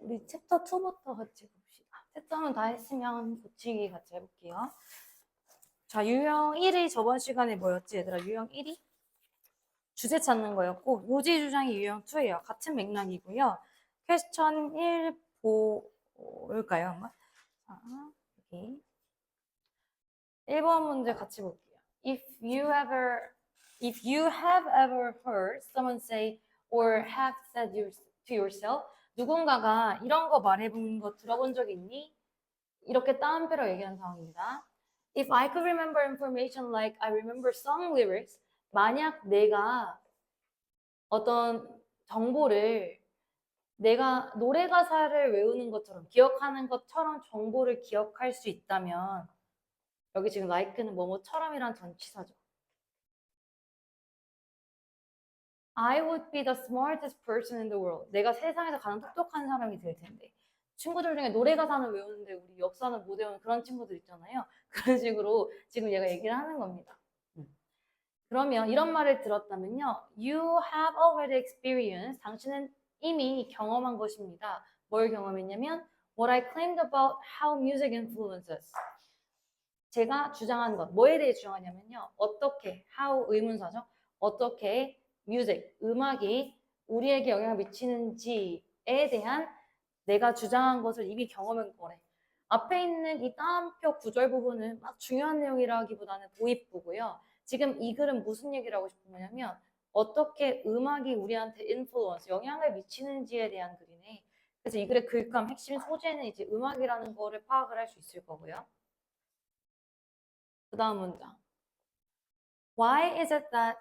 우리 챕터 2부터 같이 봅시다. 채점은 다 했으면 고치기 같이 해볼게요. 자, 유형 1이 저번 시간에 뭐였지, 얘들아? 유형 1이? 주제 찾는 거였고, 요지 주장이 유형 2예요. 같은 맥락이고요. 퀘스천 1 볼까요, 한번? 자, 여기. 1번 문제 같이 볼게요. If you have ever heard someone say or have said to yourself, 누군가가 이런 거 말해본 거 들어본 적 있니? 이렇게 따옴표로 얘기하는 상황입니다. If I could remember information like I remember song lyrics, 만약 내가 어떤 정보를 내가 노래 가사를 외우는 것처럼 기억하는 것처럼 정보를 기억할 수 있다면, 여기 지금 like는 뭐뭐처럼이란 전치사죠. I would be the smartest person in the world. 내가 세상에서 가장 똑똑한 사람이 될 텐데. 친구들 중에 노래 가사는 외우는데 우리 역사는 못 외우는 그런 친구들 있잖아요. 그런 식으로 지금 얘가 얘기를 하는 겁니다. 그러면 이런 말을 들었다면요. You have already experienced. 당신은 이미 경험한 것입니다. 뭘 경험했냐면 What I claimed about how music influences. 제가 주장한 것. 뭐에 대해 주장하냐면요. 어떻게, how 의문사죠. 어떻게 music, 음악이 우리에게 영향을 미치는지에 대한 내가 주장한 것을 이미 경험한 거래. 앞에 있는 이 따옴표 구절 부분은 막 중요한 내용이라기보다는 도입부고요. 지금 이 글은 무슨 얘기를 하고 싶은 거냐면 어떻게 음악이 우리한테 influence, 영향을 미치는지에 대한 글이네. 그래서 이 글의 글감, 핵심 소재는 이제 음악이라는 거를 파악을 할 수 있을 거고요. 그 다음 문장. Why is it that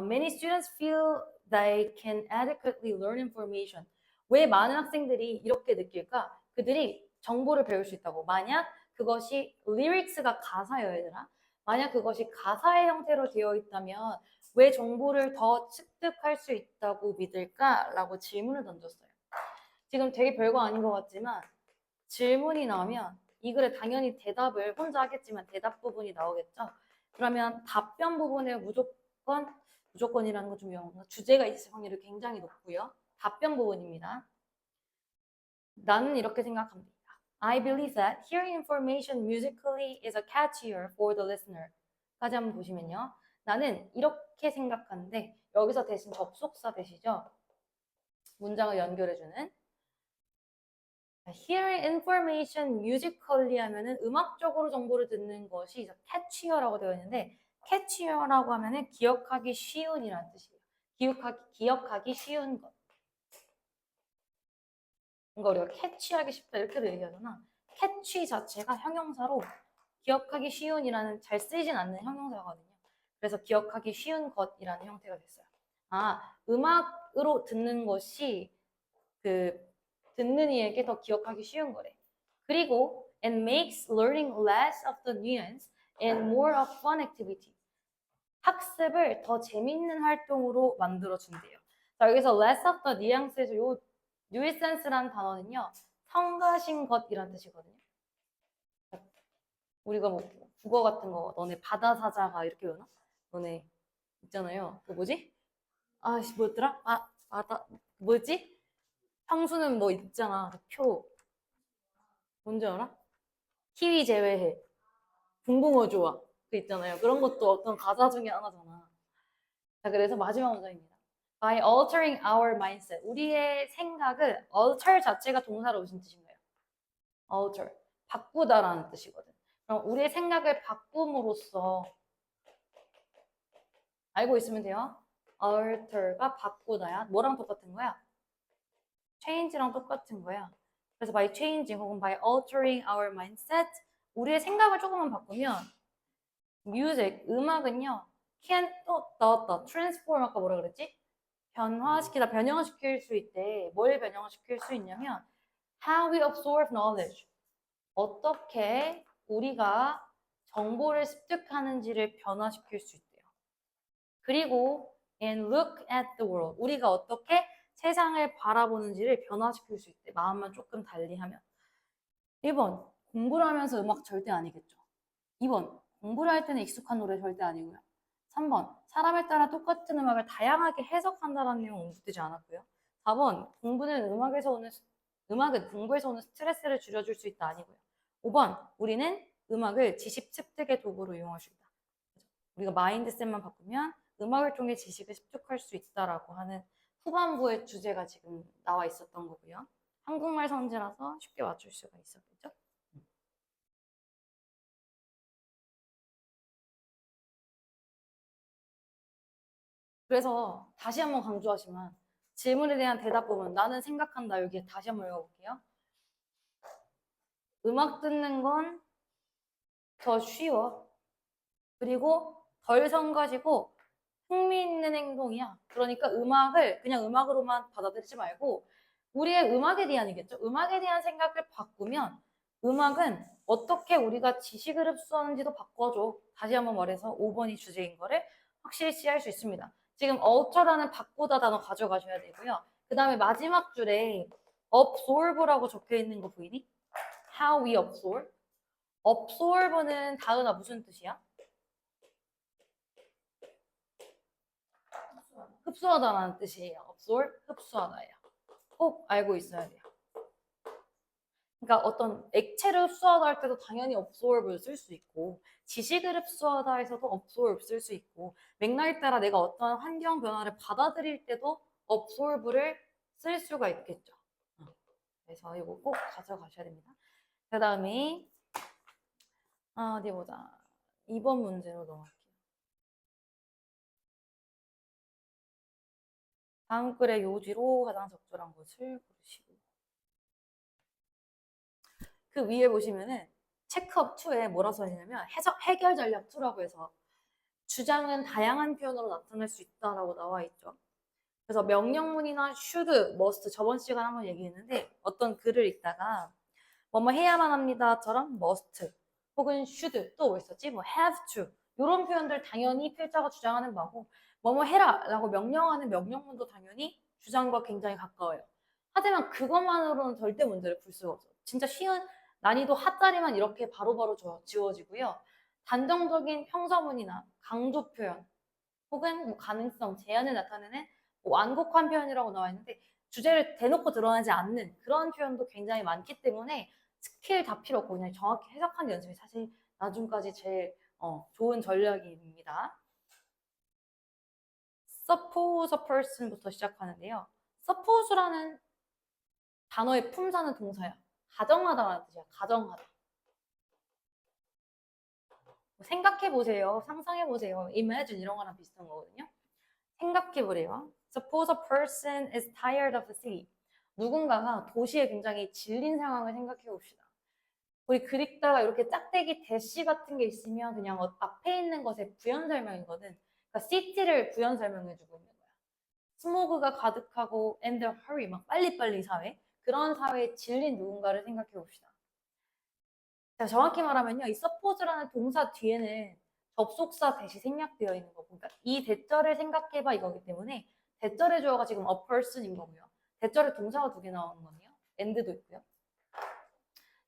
many students feel they can adequately learn information? 왜 많은 학생들이 이렇게 느낄까? 그들이 정보를 배울 수 있다고. 만약 그것이 lyrics가 가사예요, 얘들아. 만약 그것이 가사의 형태로 되어 있다면 왜 정보를 더 습득할 수 있다고 믿을까? 라고 질문을 던졌어요. 지금 되게 별거 아닌 것 같지만 질문이 나오면 이 글에 당연히 대답을 혼자 하겠지만 대답 부분이 나오겠죠. 그러면 답변 부분에 무조건이라는 건 좀 위험한가? 주제가 있을 확률이 굉장히 높고요. 답변 부분입니다. 나는 이렇게 생각합니다. I believe that hearing information musically is a catchier for the listener. 까지 한번 보시면요. 나는 이렇게 생각하는데 여기서 대신 접속사 대시죠. 문장을 연결해주는 Hearing information musically 하면은 음악적으로 정보를 듣는 것이 catchier라고 되어 있는데 catchier라고 하면은 기억하기 쉬운이라는 뜻이에요. 기억하기 쉬운 것. 그러니까 우리가 캐치하기 쉽다 이렇게도 얘기하잖아. 캐치 자체가 형용사로 기억하기 쉬운이라는 잘 쓰이진 않는 형용사거든요. 그래서 기억하기 쉬운 것이라는 형태가 됐어요. 아, 음악으로 듣는 것이 듣는 이에게 더 기억하기 쉬운 거래. 그리고 and makes learning less of the nuance and more of fun activity. 학습을 더 재밌는 활동으로 만들어 준대요. 자, 여기서 less of the nuance에서 요 nuisance라는 단어는요. 성가신 것이라는 뜻이거든요. 우리가 뭐 국어 같은 거 너네 바다사자가 이렇게 외우나? 너네 있잖아요. 그 뭐지? 아씨 뭐였더라? 바다 뭐지? 형수는 뭐 있잖아. 표. 뭔지 알아? 키위 제외해. 붕붕어 좋아. 그 있잖아요. 그런 것도 어떤 가사 중에 하나잖아. 자, 그래서 마지막 문장입니다. By altering our mindset. 우리의 생각을 alter 자체가 동사로 무슨 뜻인 거예요? alter. 바꾸다라는 뜻이거든. 그럼 우리의 생각을 바꿈으로써 알고 있으면 돼요. alter가 바꾸다야. 뭐랑 똑같은 거야? change랑 똑같은 거야. 그래서 by changing 혹은 by altering our mindset 우리의 생각을 조금만 바꾸면 music, 음악은요 can 또 나왔다. transform 아까 뭐라 그랬지? 변화시키다, 변형시킬 수 있대. 뭘 변형시킬 수 있냐면 how we absorb knowledge 어떻게 우리가 정보를 습득하는지를 변화시킬 수 있대요. 그리고 and look at the world 우리가 어떻게 세상을 바라보는지를 변화시킬 수 있대. 마음만 조금 달리하면. 1번 공부를 하면서 음악 절대 아니겠죠. 2번 공부를 할 때는 익숙한 노래 절대 아니고요. 3번 사람에 따라 똑같은 음악을 다양하게 해석한다는 내용 언급되지 않았고요. 4번 공부는 음악은 공부에서 오는 스트레스를 줄여줄 수 있다 아니고요. 5번 우리는 음악을 지식 습득의 도구로 이용할 수 있다. 우리가 마인드셋만 바꾸면 음악을 통해 지식을 습득할 수 있다라고 하는 후반부의 주제가 지금 나와 있었던 거고요. 한국말 선지라서 쉽게 맞출 수가 있었겠죠? 그래서 다시 한번 강조하지만 질문에 대한 대답 부분 나는 생각한다 여기에 다시 한번 읽어볼게요. 음악 듣는 건 더 쉬워. 그리고 덜 성가시고 흥미있는 행동이야. 그러니까 음악을 그냥 음악으로만 받아들이지 말고 우리의 음악에 대한이겠죠. 음악에 대한 생각을 바꾸면 음악은 어떻게 우리가 지식을 흡수하는지도 바꿔줘. 다시 한번 말해서 5번이 주제인 거를 확실히 할 수 있습니다. 지금 alter라는 바꾸다 단어 가져가셔야 되고요. 그 다음에 마지막 줄에 absorb라고 적혀 있는 거 보이니? How we absorb. absorb는 다은아 무슨 뜻이야? 흡수하다라는 뜻이에요. absorb, 흡수하다예요. 꼭 알고 있어야 돼요. 그러니까 어떤 액체를 흡수하다 할 때도 당연히 absorb을 쓸 수 있고 지식을 흡수하다 해서도 absorb 쓸 수 있고 맥락에 따라 내가 어떤 환경 변화를 받아들일 때도 absorb를 쓸 수가 있겠죠. 그래서 이거 꼭 가져가셔야 됩니다. 그 다음에 어디 보자. 2번 문제로 넘어갈게요. 다음 글의 요지로 가장 적절한 것을 고르시고 그 위에 보시면은 체크업 2에 뭐라 써있냐면 해결 전략 2라고 해서 주장은 다양한 표현으로 나타낼 수 있다라고 나와 있죠. 그래서 명령문이나 should, must 저번 시간에 한번 얘기했는데 어떤 글을 읽다가 뭐뭐 해야만 합니다처럼 must 혹은 should 또 뭐 있었지? 뭐 have to 이런 표현들 당연히 필자가 주장하는 바고 뭐뭐 해라 라고 명령하는 명령문도 당연히 주장과 굉장히 가까워요. 하지만 그것만으로는 절대 문제를 풀 수가 없어요. 진짜 쉬운 난이도 하짜리만 이렇게 바로바로 지워지고요. 단정적인 평서문이나 강조 표현 혹은 뭐 가능성, 제한을 나타내는 뭐 완곡한 표현이라고 나와 있는데 주제를 대놓고 드러나지 않는 그런 표현도 굉장히 많기 때문에 스킬 다 필요 없고 그냥 정확히 해석하는 연습이 사실 나중까지 제일 좋은 전략입니다. suppose a person부터 시작하는데요. suppose라는 단어의 품사는 동사야. 가정하다라는 뜻이야. 가정하다. 생각해보세요. 상상해보세요. imagine 이런 거랑 비슷한 거거든요. 생각해보래요. Suppose a person is tired of the city. 누군가가 도시에 굉장히 질린 상황을 생각해봅시다. 우리 그릭다가 이렇게 짝대기 대시 같은 게 있으면 그냥 앞에 있는 것의 부연 설명이거든. 그러니까 city를 부연 설명해주고 있는 거야. 스모그가 가득하고 and the hurry 막 빨리빨리 사회 그런 사회에 질린 누군가를 생각해봅시다. 자, 정확히 말하면요. 이 suppose라는 동사 뒤에는 접속사 대시 생략되어 있는 거고 그러니까 이 대절을 생각해봐 이거기 때문에 대절의 주어가 지금 a person인 거고요. 대절에 동사가 2개 나오는 거네요. and도 있고요.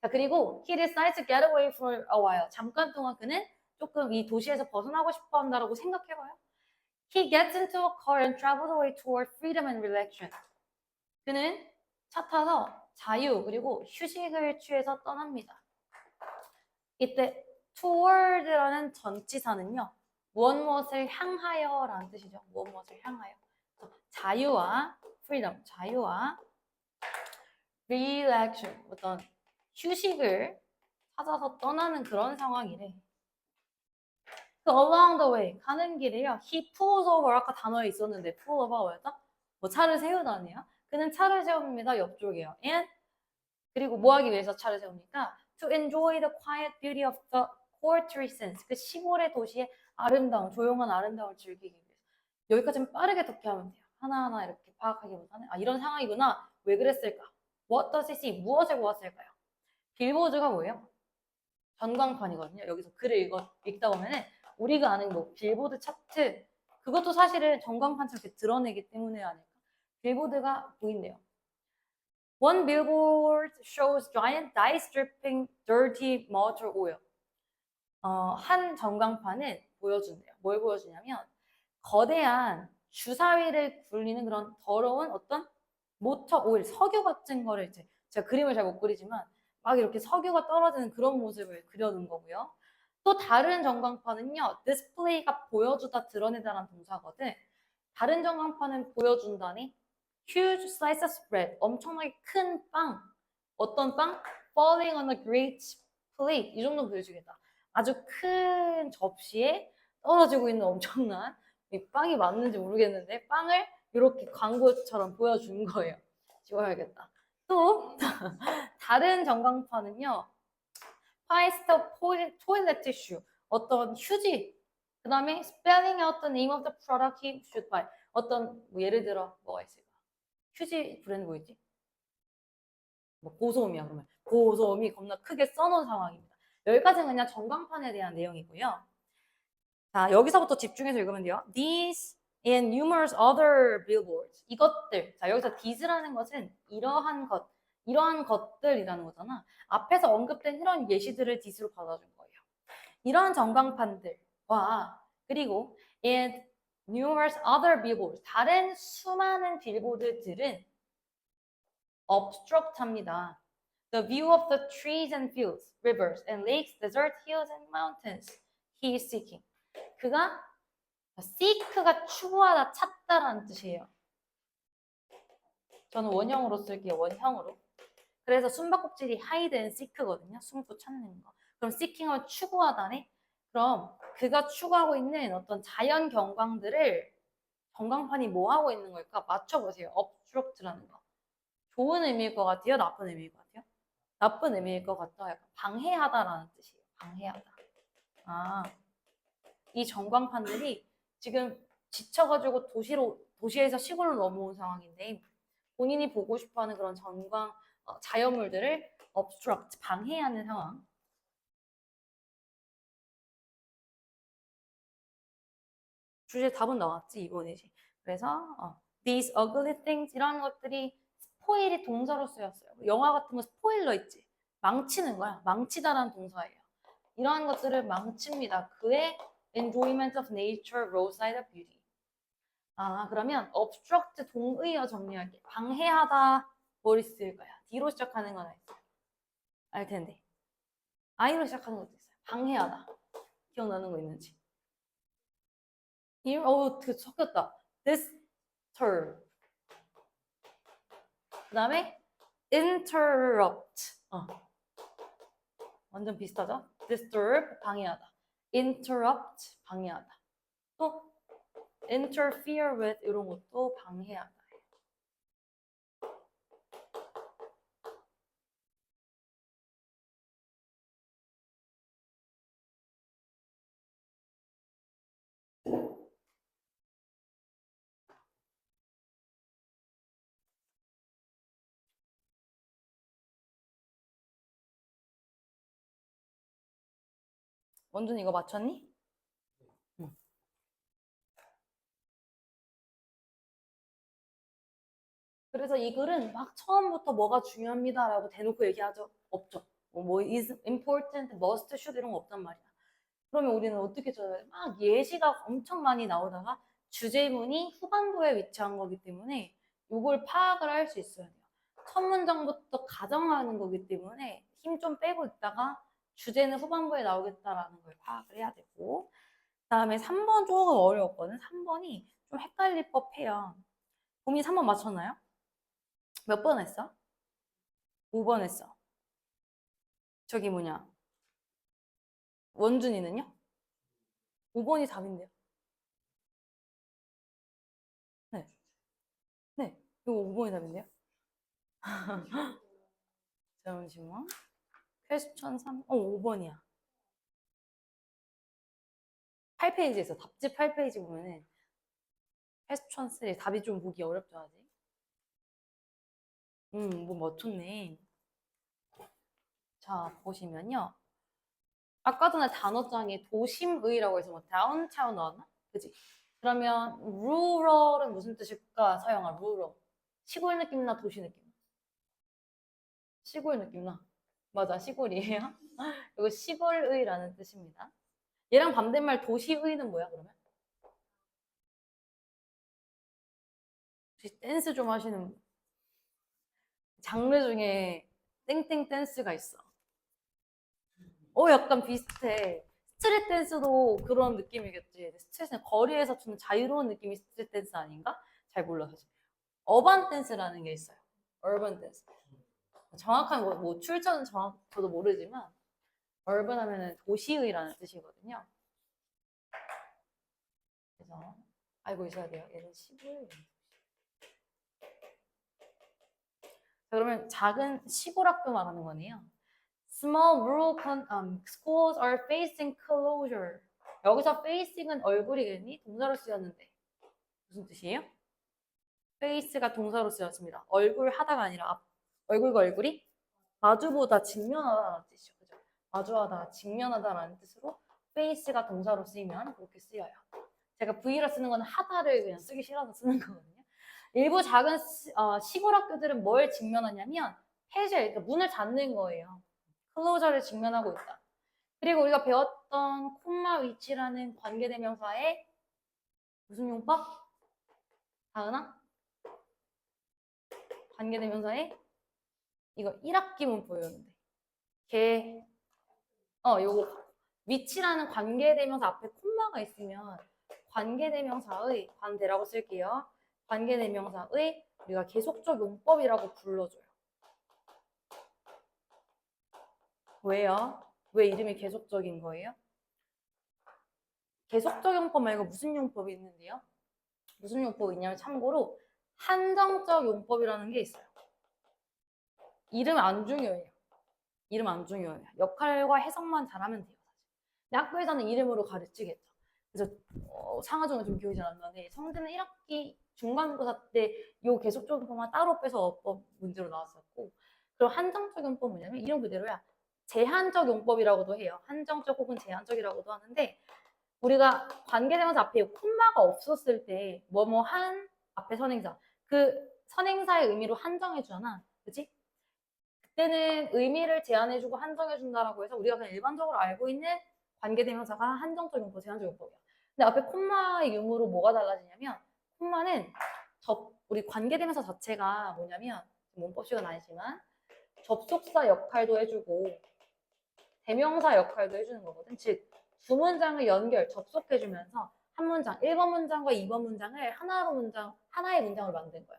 자, 그리고 he decides to get away for a while. 잠깐 동안 그는 조금 이 도시에서 벗어나고 싶어 한다라고 생각해봐요. He gets into a car and travels away toward freedom and relaxation. 그는 차 타서 자유 그리고 휴식을 취해서 떠납니다. 이때 toward라는 전치사는요. 무엇을 향하여라는 뜻이죠. 무엇을 향하여. 자유와 freedom, 자유와 relaxation, 어떤 휴식을 찾아서 떠나는 그런 상황이래. 그 along the way, 가는 길에요. He pulls over, 아까 단어에 있었는데 pull over 뭐였다? 뭐 차를 세우다니요. 그는 차를 세웁니다. 옆쪽이에요. And 그리고 뭐 하기 위해서 차를 세웁니까? To enjoy the quiet beauty of the country sense. 그 시골의 도시의 아름다움, 조용한 아름다움을 즐기기 위해서. 여기까지는 빠르게 독해하면 돼요. 하나하나 이렇게 파악하기보다는 아 이런 상황이구나. 왜 그랬을까? What does it see? 무엇을 보았을까요? 빌보드가 뭐예요? 전광판이거든요. 여기서 글을 읽다 보면은 우리가 아는 뭐 빌보드 차트 그것도 사실은 전광판처럼 이렇게 드러내기 때문에 아닐까? 빌보드가 보인대요. One billboard shows giant dice dripping dirty motor oil. 한 전광판은 보여준대요. 뭘 보여주냐면 거대한 주사위를 굴리는 그런 더러운 어떤 모터 오일, 석유 같은 거를 이제 제가 그림을 잘 못 그리지만 막 이렇게 석유가 떨어지는 그런 모습을 그려놓은 거고요. 또 다른 전광판은요. display가 보여주다 드러내다라는 동사거든. 다른 전광판은 보여준다니 huge slice of bread, 엄청나게 큰 빵. 어떤 빵? falling on a great plate. 이 정도 보여주겠다. 아주 큰 접시에 떨어지고 있는 엄청난 이 빵이 맞는지 모르겠는데 빵을 이렇게 광고처럼 보여준 거예요. 지워야겠다. 또 다른 전광판은요. 파이스터 토일렛 티슈 어떤 휴지 그 다음에 spelling out the name of the product he should buy 어떤 뭐 예를 들어 뭐가 있을까? 휴지 브랜드 뭐였지? 뭐 고소음이야 그러면 고소음이 겁나 크게 써놓은 상황입니다. 여기까지는 그냥 전광판에 대한 내용이고요. 자 여기서부터 집중해서 읽으면 돼요. These and numerous other billboards 이것들 자 여기서 these라는 것은 이러한 것들이라는 거잖아. 앞에서 언급된 이런 예시들을 these로 받아준 거예요. 이러한 전광판들과 그리고 and numerous other billboards 다른 수많은 빌보드들은 obstruct합니다. The view of the trees and fields, rivers and lakes, desert hills and mountains he is seeking. 그가 seek가 추구하다, 찾다라는 뜻이에요. 저는 원형으로 쓸게요. 원형으로. 그래서 숨바꼭질이 hide and seek거든요. 숨고 찾는 거. 그럼 seeking은 추구하다네. 그럼 그가 추구하고 있는 어떤 자연 경관들을 전광판이 뭐 하고 있는 걸까? 맞춰보세요. obstruct라는 거. 좋은 의미일 것 같아요? 나쁜 의미일 것 같아요? 나쁜 의미일 것 같다. 약간 방해하다라는 뜻이에요. 방해하다. 이 전광판들이 지금 지쳐가지고 도시에서 시골로 넘어온 상황인데 본인이 보고 싶어하는 그런 자연물들을 obstruct, 방해하는 상황. 주제 답은 나왔지 이번이지. 그래서 these ugly things 이런 것들이 스포일이 동사로 쓰였어요. 영화 같은 거 스포일러 있지. 망치는 거야. 망치다라는 동사예요. 이러한 것들을 망칩니다. 그의 enjoyment of nature, roadside of beauty. 그러면 obstruct 동의어 정리할게. 방해하다 뭘 쓸까요? D로 시작하는 건 있어요. 알 텐데. I로 시작하는 것도 있어요. 방해하다. 기억나는 거 있는지. 섞였다. disturb. 그 다음에 interrupt. 완전 비슷하죠? disturb, 방해하다. interrupt, 방해하다. 또 interfere with 이런 것도 방해하다. 원준 이거 맞췄니? 응. 그래서 이 글은 막 처음부터 뭐가 중요합니다라고 대놓고 얘기하죠? 없죠. 뭐 is important, must, should 이런 거 없단 말이야. 그러면 우리는 어떻게 줘야 돼? 막 예시가 엄청 많이 나오다가 주제문이 후반부에 위치한 거기 때문에 이걸 파악을 할 수 있어야 돼요. 첫 문장부터 가정하는 거기 때문에 힘 좀 빼고 있다가 주제는 후반부에 나오겠다라는 걸 파악을 해야 되고 그다음에 3번 조금 어려웠거든. 3번이 좀 헷갈릴 법해요. 봄이 3번 맞췄나요? 몇 번 했어? 5번 했어. 저기 뭐냐? 원준이는요? 5번이 답인데요. 네. 네. 이거 5번이 답인데요. 잠시만. 퀘스천 3. 5번이야. 8페이지에서 답지 8페이지 보면은 퀘스천 3 답이 좀 보기 어렵죠, 아직. 뭐 맞췄네. 자, 보시면요. 아까 전에 단어장에 도심의라고 해서 뭐 다운타운 나왔나? 그지? 그러면 rural은 무슨 뜻일까? 서영아, rural. 시골 느낌 나, 도시 느낌 나? 시골 느낌 나. 맞아, 시골이에요. 이거 시골의라는 뜻입니다. 얘랑 반대말 도시의는 뭐야, 그러면? 혹시 댄스 좀 하시는 장르 중에 땡땡 댄스가 있어. 약간 비슷해. 스트릿 댄스도 그런 느낌이겠지. 스트릿은 거리에서 주는 자유로운 느낌이 스트릿 댄스 아닌가? 잘 몰라서. 어반 댄스라는 게 있어요. 얼번 댄스. 정확한 뭐 출처는 저도 모르지만 얼번 하면은 도시의라는 뜻이거든요. 그래서 알고 있어야 돼요. 얘는 시골. 그러면 작은 시골 학교 말하는 거네요. Small rural schools are facing closure. 여기서 facing은 얼굴이겠니? 동사로 쓰였는데 무슨 뜻이에요? face가 동사로 쓰였습니다. 얼굴 하다가 아니라 얼굴과 얼굴이 마주보다 직면하다라는 뜻이죠. 그죠? 마주하다, 직면하다라는 뜻으로 face가 동사로 쓰이면 그렇게 쓰여요. 제가 V로 쓰는 건 하다를 그냥 쓰기 싫어서 쓰는 거거든요. 일부 작은 시골 학교들은 뭘 직면하냐면 폐쇄, 그러니까 문을 닫는 거예요. 클로저를 직면하고 있다. 그리고 우리가 배웠던 콤마 위치라는 관계대명사의 무슨 용법? 다은아? 관계대명사의 이거 1학기 문법이었는데 요거 위치라는 관계대명사 앞에 콤마가 있으면 관계대명사의 관대라고 쓸게요. 관계대명사의 우리가 계속적 용법이라고 불러줘요. 왜요? 왜 이름이 계속적인 거예요? 계속적 용법 말고 무슨 용법이 있는데요? 무슨 용법이 있냐면 참고로 한정적 용법이라는 게 있어요. 이름 안 중요해요. 이름 안 중요해요. 역할과 해석만 잘하면 돼요. 근데 학교에서는 이름으로 가르치겠죠. 그래서 상하중은 좀 기억이 잘 안 나네. 성대는 1학기 중간고사 때 요 계속적 용법만 따로 빼서 어법 문제로 나왔었고, 그리고 한정적 용법은 뭐냐면 이름 그대로야. 제한적 용법이라고도 해요. 한정적 혹은 제한적이라고도 하는데 우리가 관계대명사 앞에 콤마가 없었을 때 뭐뭐한 앞에 선행사 그 선행사의 의미로 한정해주잖아. 그치? 그때는 의미를 제한해주고 한정해준다라고 해서 우리가 그냥 일반적으로 알고 있는 관계대명사가 한정적 용법, 제한적 용법이야. 근데 앞에 콤마의 유무로 뭐가 달라지냐면 콤마는 우리 관계대명사 자체가 뭐냐면 문법 시간 아니지만 접속사 역할도 해주고 대명사 역할도 해주는 거거든. 즉 두 문장을 접속해주면서 한 문장, 1번 문장과 2번 문장을 하나의 문장으로 만든 거야.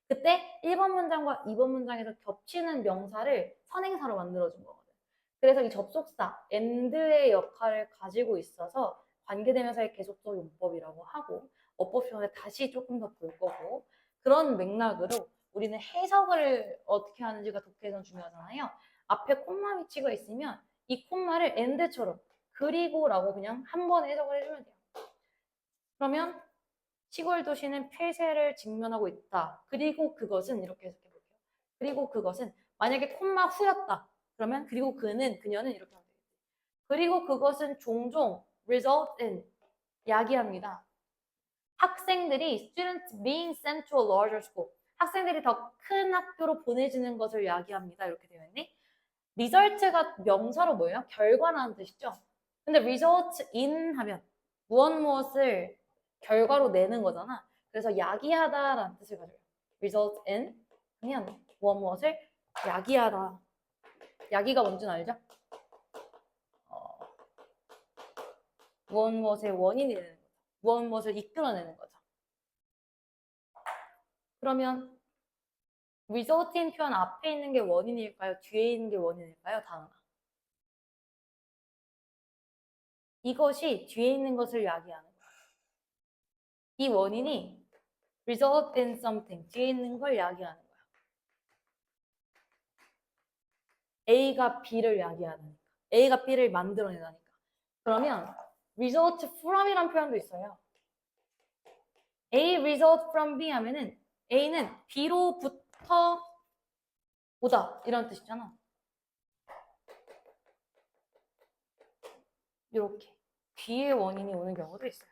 그때 1번 문장과 2번 문장에서 겹치는 명사를 선행사로 만들어준 거거든. 그래서 이 접속사, and의 역할을 가지고 있어서 관계대명사의 계속적 용법이라고 하고 어법 시간에 다시 조금 더 볼 거고 그런 맥락으로 우리는 해석을 어떻게 하는지가 독해에선 중요하잖아요. 앞에 콤마 위치가 있으면 이 콤마를 and처럼 그리고라고 그냥 한 번에 해석을 해주면 돼요. 그러면 시골 도시는 폐쇄를 직면하고 있다. 그리고 그것은 이렇게 해석해 볼게요. 그리고 그것은 만약에 콤마 후였다. 그러면 그리고 그녀는 이렇게 하면 되겠지. 그리고 그것은 종종 result in 야기합니다. 학생들이 students being sent to a larger school. 학생들이 더 큰 학교로 보내지는 것을 야기합니다. 이렇게 되어 있네. result가 명사로 뭐예요? 결과라는 뜻이죠. 근데 result in 하면 무엇을 결과로 내는 거잖아. 그래서 야기하다라는 뜻을 가져요. result in 하면 무엇을 야기하다. 야기가 뭔지는 알죠? 무엇의 원인이 되는 거죠. 무엇을 이끌어내는 거죠. 그러면 result in 표현 앞에 있는 게 원인일까요? 뒤에 있는 게 원인일까요? 다음아. 이것이 뒤에 있는 것을 야기하는 거예요. 이 원인이 result in something, 뒤에 있는 걸 야기하는 거야. A가 B를 야기하니까. A가 B를 만들어내다니까. 그러면 result from이란 표현도 있어요. A result from B 하면은 A는 B로부터 오다 이런 뜻이잖아. 이렇게 B의 원인이 오는 경우도 있어요.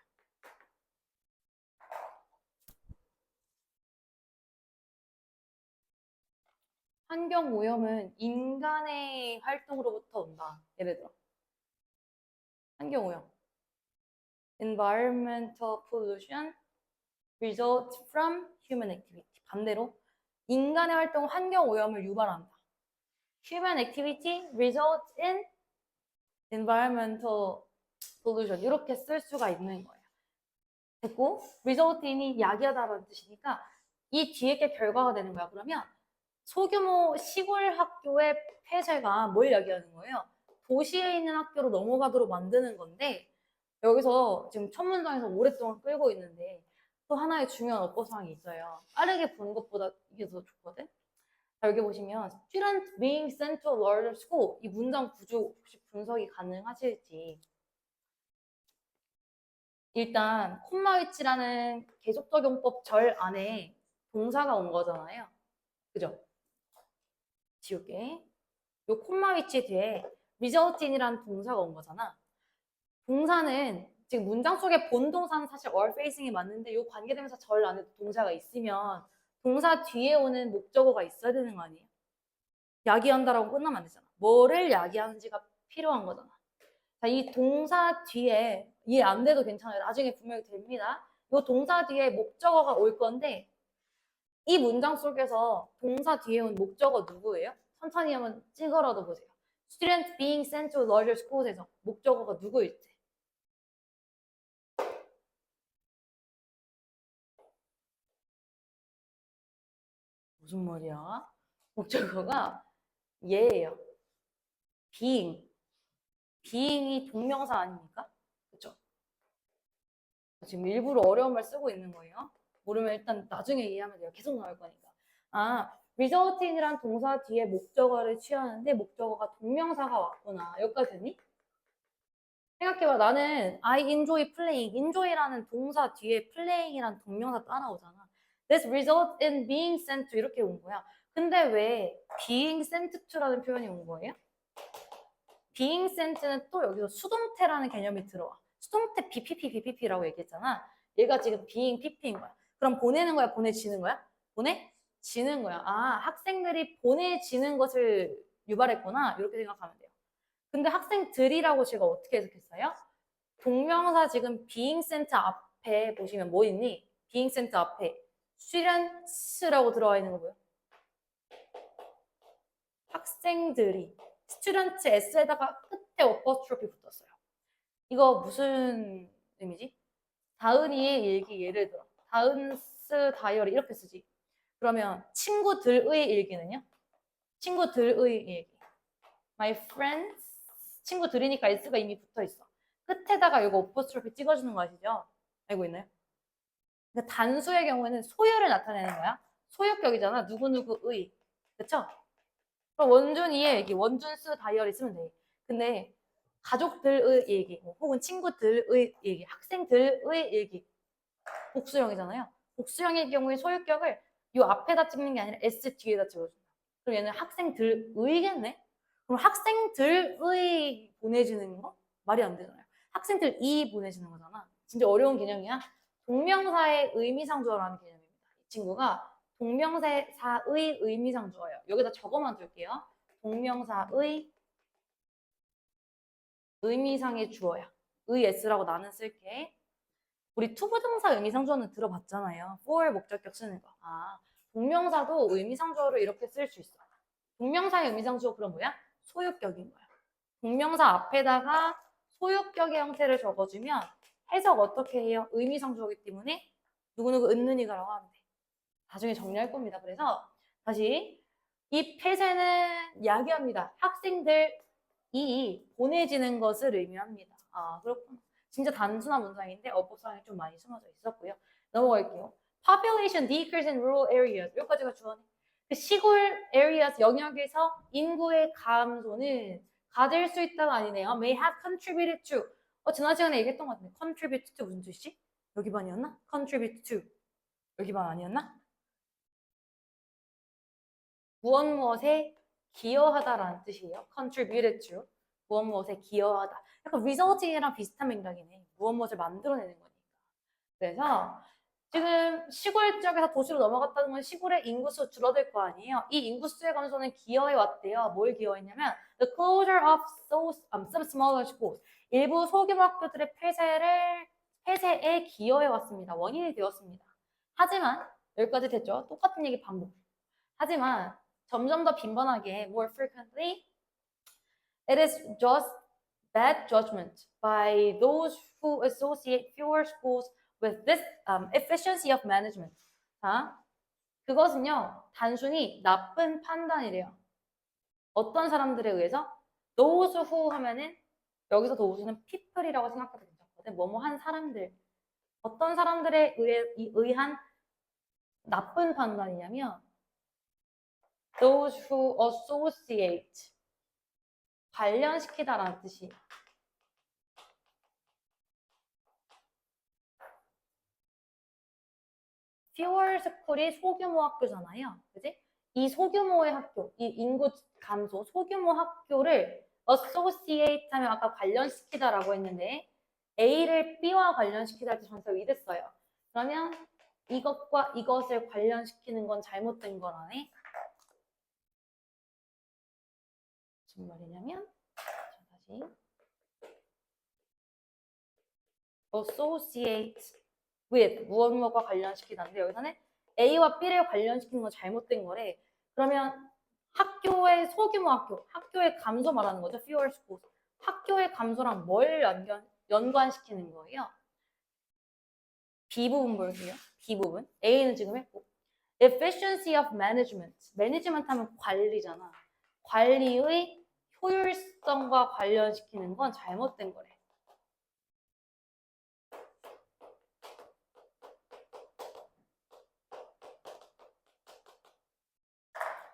환경 오염은 인간의 활동으로부터 온다. 예를 들어 환경 오염 environmental pollution results from human activity. 반대로 인간의 활동 환경 오염을 유발한다. Human activity results in environmental pollution. 이렇게 쓸 수가 있는 거예요. 됐고, result in이 야기하다라는 뜻이니까 이 뒤에 게 결과가 되는 거야. 그러면 소규모 시골 학교의 폐쇄가 뭘 야기하는 거예요? 도시에 있는 학교로 넘어가도록 만드는 건데 여기서 지금 첫 문장에서 오랫동안 끌고 있는데 또 하나의 중요한 어법사항이 있어요. 빠르게 보는 것보다 이게 더 좋거든? 자, 여기 보시면 student being sent to a larger school 이 문장 구조 혹시 분석이 가능하실지 일단 콤마 위치라는 계속 적용법 절 안에 동사가 온 거잖아요. 그죠? 지울게. 요 콤마 위치 뒤에 result in이라는 동사가 온 거잖아. 동사는 지금 문장 속에 본 동사는 사실 all facing이 맞는데 요 관계대명사 절 안에 동사가 있으면 동사 뒤에 오는 목적어가 있어야 되는 거 아니에요? 야기한다라고 끝나면 안 되잖아. 뭐를 야기하는지가 필요한 거잖아. 자, 이 동사 뒤에 이해 안 돼도 괜찮아요. 나중에 분명히 됩니다. 이 동사 뒤에 목적어가 올 건데 이 문장 속에서 동사 뒤에 온 목적어 누구예요? 천천히 한번 찍어라도 보세요. Students being sent to larger schools 에서 목적어가 누구일지. 무슨 말이야? 목적어가 얘예요. being. being이 동명사 아닙니까? 그렇죠? 지금 일부러 어려운 말 쓰고 있는 거예요. 모르면 일단 나중에 이해하면 돼요. 계속 나올 거니까. 아, result in이란 동사 뒤에 목적어를 취하는데 목적어가 동명사가 왔구나. 여기까지 됐니? 생각해봐. 나는 I enjoy playing. enjoy라는 동사 뒤에 playing이란 동명사 따라오잖아. This results in being sent to 이렇게 온 거야. 근데 왜 being sent to라는 표현이 온 거예요? being sent는 또 여기서 수동태라는 개념이 들어와. 수동태 BPP라고 얘기했잖아. 얘가 지금 being PP인 거야. 그럼 보내는 거야? 보내지는 거야? 보내지는 거야. 아, 학생들이 보내지는 것을 유발했구나. 이렇게 생각하면 돼요. 근데 학생들이라고 제가 어떻게 해석했어요? 동명사 지금 being sent 앞에 보시면 뭐 있니? being sent 앞에 students라고 들어와 있는 거 보여? 학생들이 student s에다가 끝에 apostrophe 붙었어요. 이거 무슨 의미지? 다은이의 일기 예를 들어 다은스 다이어리 이렇게 쓰지. 그러면 친구들의 일기는요? 친구들의 일기. My friends 친구들이니까 s가 이미 붙어 있어. 끝에다가 이거 apostrophe 찍어주는 거 아시죠? 알고 있나요? 그러니까 단수의 경우에는 소유를 나타내는 거야. 소유격이잖아. 누구누구의. 그쵸? 그럼 원준이의 얘기, 원준스 다이어리 쓰면 돼. 근데 가족들의 얘기, 혹은 친구들의 얘기, 학생들의 얘기, 복수형이잖아요. 복수형의 경우에 소유격을 이 앞에다 찍는 게 아니라 S 뒤에다 찍어준다. 그럼 얘는 학생들의겠네? 그럼 학생들의 보내지는 거? 말이 안 되잖아요. 학생들이 보내지는 거잖아. 진짜 어려운 개념이야. 동명사의 의미상주어라는 개념입니다. 이 친구가 동명사의 의미상주어예요. 여기다 적어만 둘게요. 동명사의 의미상의 주어야. 의 s라고 나는 쓸게. 우리 투부정사 의미상주어는 들어봤잖아요. for 목적격 쓰는 거. 아, 동명사도 의미상주어를 이렇게 쓸 수 있어. 동명사의 의미상주어 그럼 뭐야? 소유격인 거야. 동명사 앞에다가 소유격의 형태를 적어주면 해석 어떻게 해요? 의미상주어이기 때문에 누구누구 은는이가라고 하면 돼. 나중에 정리할 겁니다. 그래서 다시 이 폐쇄는 야기합니다. 학생들이 보내지는 것을 의미합니다. 아, 그렇구나. 진짜 단순한 문장인데 어법상에 좀 많이 숨어져 있었고요. 넘어갈게요. Population decrease in rural areas. 여기까지가 주어네. 그 시골 areas 영역에서 인구의 감소는 가될 수 있다가 아니네요. May have contributed to. 지난 시간에 얘기했던 것 같은데 contribute to 무슨 뜻이지? 여기 반이었나? contribute to. 여기 반 아니었나? 무엇무엇에 기여하다라는 뜻이에요. contributed to. 무엇무엇에 기여하다. 약간 resulting이랑 비슷한 맥락이네. 무엇무엇을 만들어내는 거니까. 그래서 지금 시골 지역에서 도시로 넘어갔다는 건 시골의 인구수 줄어들 거 아니에요. 이 인구수의 감소는 기여해 왔대요. 뭘 기여했냐면 the closure of some smaller schools. 일부 소규모 학교들의 폐쇄에 기여해 왔습니다. 원인이 되었습니다. 하지만 여기까지 됐죠. 똑같은 얘기 반복. 하지만 점점 더 빈번하게 more frequently it is just bad judgment by those who associate fewer schools with this efficiency of management. 자, 그것은요 단순히 나쁜 판단이래요. 어떤 사람들에 의해서 those who 하면은 여기서 those는 people이라고 생각해도 괜찮거든. 뭐뭐 한 사람들. 어떤 사람들에 의한 나쁜 판단이냐면 those who associate 관련시키다라는 뜻이 fewer school이 소규모 학교잖아요. 그지? 이 소규모의 학교, 이 인구 감소, 소규모 학교를 associate 하면 아까 관련시키다라고 했는데 A를 B와 관련시키다 할 때 전치사 위 됐어요. 그러면 이것과 이것을 관련시키는 건 잘못된 거라네. 무슨 말이냐면 자, 다시 associate with 무엇과 관련시키다인데 여기서는 A와 B를 관련시키는 건 잘못된 거래. 그러면 학교의 소규모 학교, 학교의 감소 말하는 거죠. fewer schools. 학교의 감소랑 뭘 연관시키는 거예요? B 부분 볼게요. B 부분. A는 지금 했고. efficiency of management. 매니지먼트 하면 관리잖아. 관리의 효율성과 관련시키는 건 잘못된 거래.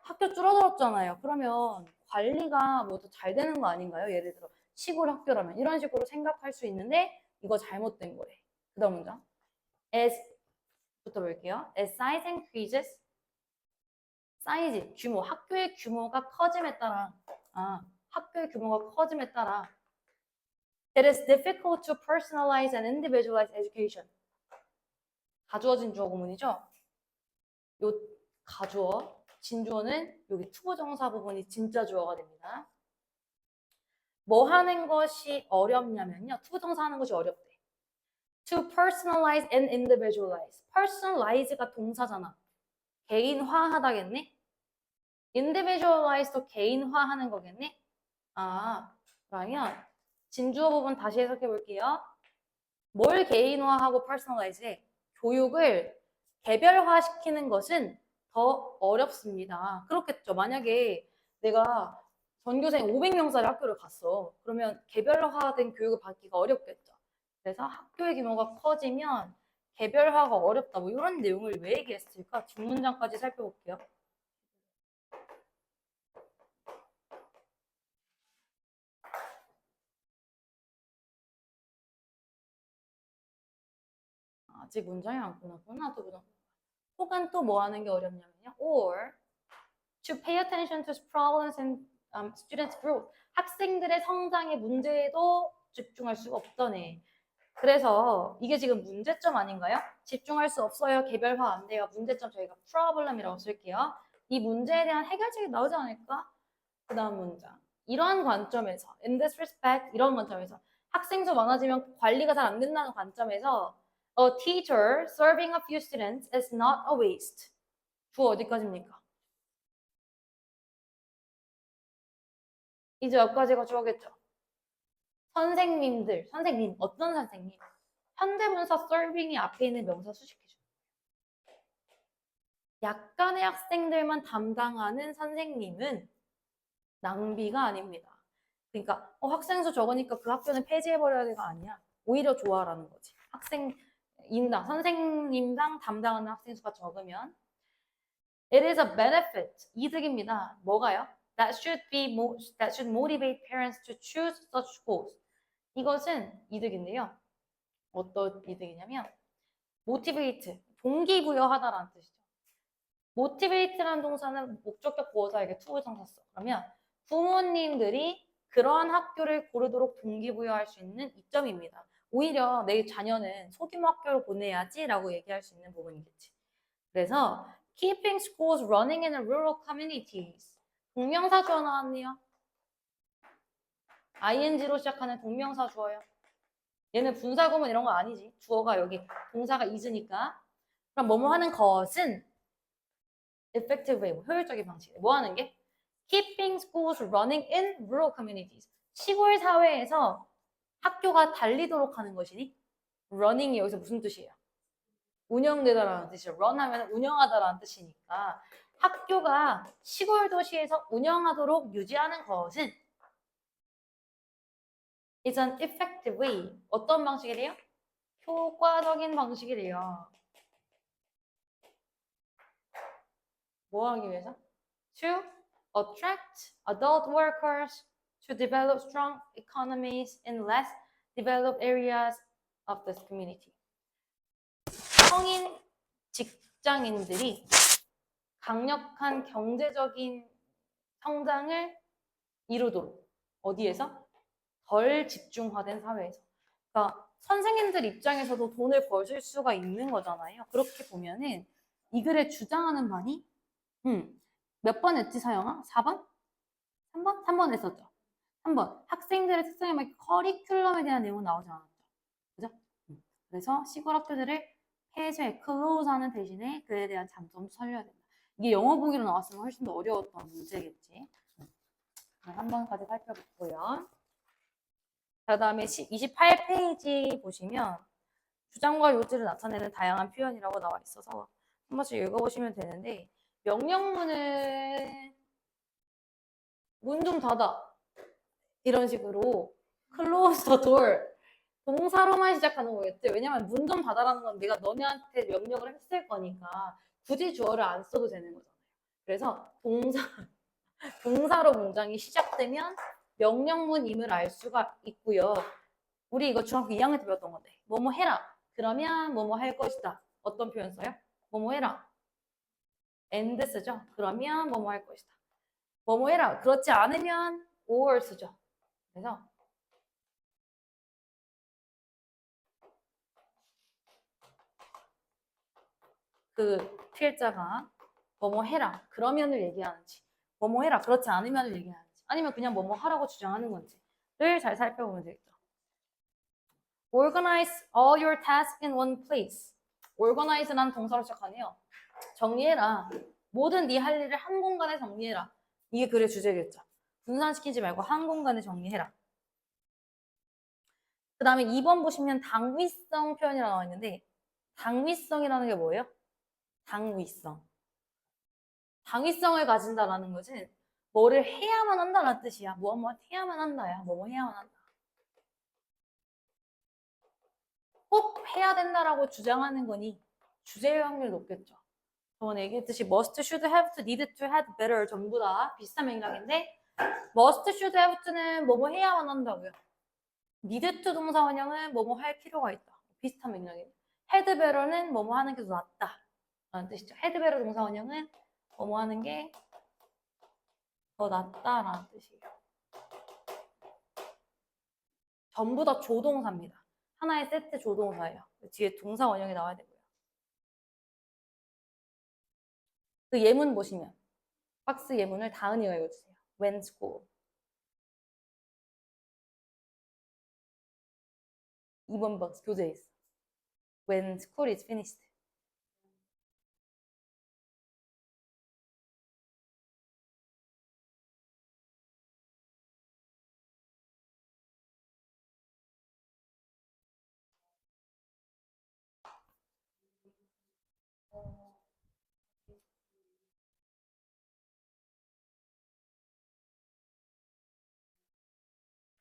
학교 줄어들었잖아요. 그러면 관리가 모두 잘 되는 거 아닌가요? 예를 들어 시골 학교라면 이런 식으로 생각할 수 있는데 이거 잘못된 거래. 그 다음 문장. As부터 볼게요. As size increases, 사이즈, 규모, 학교의 규모가 커짐에 따라 학교의 규모가 커짐에 따라 it is difficult to personalize and individualize education. 가주어진 주어 구문이죠? 요 가주어, 진주어는 여기 투부정사 부분이 진짜 주어가 됩니다. 뭐 하는 것이 어렵냐면요. 투부정사 하는 것이 어렵대. To personalize and individualize. personalize가 동사잖아. 개인화하다겠네? individualize도 개인화하는 거겠네? 그러면 진주어 부분 다시 해석해 볼게요. 뭘 개인화하고 personalize? 교육을 개별화시키는 것은 더 어렵습니다. 그렇겠죠. 만약에 내가 전교생 500명짜리 학교를 갔어. 그러면 개별화된 교육을 받기가 어렵겠죠. 그래서 학교의 규모가 커지면 개별화가 어렵다. 뭐 이런 내용을 왜 얘기했을까? 뒷문장까지 살펴볼게요. 아직 문장이 안 끝났구나. 혹은 또 뭐 하는 게 어렵냐면요. Or to pay attention to problems and students' growth. 학생들의 성장의 문제에도 집중할 수가 없더네. 그래서 이게 지금 문제점 아닌가요? 집중할 수 없어요. 개별화 안 돼요. 문제점 저희가 problem이라고 쓸게요. 이 문제에 대한 해결책이 나오지 않을까? 그 다음 문장. 이러한 관점에서 in this respect 이런 관점에서 학생 수 많아지면 관리가 잘 안 된다는 관점에서 a teacher serving a few students is not a waste. 주어 어디까지입니까? 이제 여기까지가 주어겠죠. 선생님들, 선생님, 어떤 선생님? 현대분사 serving이 앞에 있는 명사 수식해줘. 약간의 학생들만 담당하는 선생님은 낭비가 아닙니다. 그러니까 학생 수 적으니까 그 학교는 폐지해버려야 되가 아니야. 오히려 좋아라는 거지. 학생인당, 선생님당 담당하는 학생 수가 적으면 it is a benefit, 이득입니다. 뭐가요? That should motivate parents to choose such schools. 이것은 이득인데요. 어떤 이득이냐면 motivate, 동기부여하다라는 뜻이죠. motivate라는 동사는 목적격 보호자에게 투부정사 써. 그러면 부모님들이 그러한 학교를 고르도록 동기부여할 수 있는 이점입니다. 오히려 내 자녀는 소규모 학교를 보내야지 라고 얘기할 수 있는 부분이겠지. 그래서 keeping schools running in rural communities. 동명사 주어 나왔네요. ing로 시작하는 동명사 주어요. 얘는 분사구문 이런 거 아니지. 주어가 여기 동사가 is으니까. 그럼 뭐뭐 하는 것은 effective way, 효율적인 방식. 뭐 하는 게? Keeping schools running in rural communities. 시골 사회에서 학교가 달리도록 하는 것이니 running이 여기서 무슨 뜻이에요? 운영되다라는 뜻이에요. run 하면 운영하다라는 뜻이니까 학교가 시골 도시에서 운영하도록 유지하는 것은 is an effective way. 어떤 방식이래요? 효과적인 방식이래요. 뭐 하기 위해서? To attract adult workers to develop strong economies in less developed areas of this community. 성인 직장인들이 강력한 경제적인 성장을 이루도록 어디에서? 덜 집중화된 사회에서. 그러니까 선생님들 입장에서도 돈을 벌 수가 있는 거잖아요. 그렇게 보면은 이 글에 주장하는 바니 몇 번 했지 사영아? 4번? 3번? 3번 했었죠. 3번 학생들의 특성에 맞게 커리큘럼에 대한 내용 나오지 않았죠. 그죠? 그래서 시골 학교들을 폐쇄, 클로즈하는 대신에 그에 대한 장점도 살려야 된다. 이게 영어 보기로 나왔으면 훨씬 더 어려웠던 문제겠지. 3번까지 살펴봤고요. 그 다음에 28페이지 보시면 주장과 요지를 나타내는 다양한 표현이라고 나와 있어서 한 번씩 읽어보시면 되는데 명령문을 문 좀 닫아 이런 식으로 close the door 동사로만 시작하는 거겠지. 왜냐면 문 좀 닫아라는 건 내가 너네한테 명령을 했을 거니까 굳이 주어를 안 써도 되는 거잖아요. 그래서 동사로 문장이 시작되면 명령문임을 알 수가 있고요. 우리 이거 중학교 2학년 때 배웠던 건데 뭐뭐 해라. 그러면 뭐뭐 할 것이다. 어떤 표현 써요? 뭐뭐 해라. and 쓰죠. 그러면 뭐뭐 할 것이다. 뭐뭐 해라. 그렇지 않으면 or 쓰죠. 그래서 그 필자가 뭐뭐 해라. 그러면을 얘기하는지 뭐뭐 해라. 그렇지 않으면을 얘기하는지 아니면 그냥 뭐뭐 하라고 주장하는 건지를 잘 살펴보면 되겠죠. Organize all your tasks in one place. Organize란 동사로 시작하네요. 정리해라. 모든 네 할 일을 한 공간에 정리해라. 이게 글의 주제겠죠. 분산시키지 말고 한 공간에 정리해라. 그 다음에 2번 보시면 당위성 표현이라고 나와 있는데 당위성이라는 게 뭐예요? 당위성. 당위성을 가진다라는 것은 뭐를 해야만 한다는 뜻이야. 뭐 해야만 한다야. 뭐 해야만 한다. 꼭 해야 된다라고 주장하는 거니 주제의 확률이 높겠죠. 저번에 얘기했듯이 must, should, have to, need to, had better 전부 다 비슷한 맥락인데 must, should, have to는 뭐뭐 해야만 한다고요. need to 동사 원형은 뭐뭐 할 필요가 있다. 비슷한 맥락이에요. had better는 뭐뭐 하는 게 더 낫다 라는 뜻이죠. had better 동사 원형은 뭐뭐 하는 게 더 낫다라는 뜻이에요. 전부 다 조동사입니다. 하나의 세트 조동사예요. 뒤에 동사 원형이 나와야 되고요. 그 예문 보시면 박스 예문을 다은이가 읽어주세요. When school. 2번 박스 교재에 있어. When school is finished.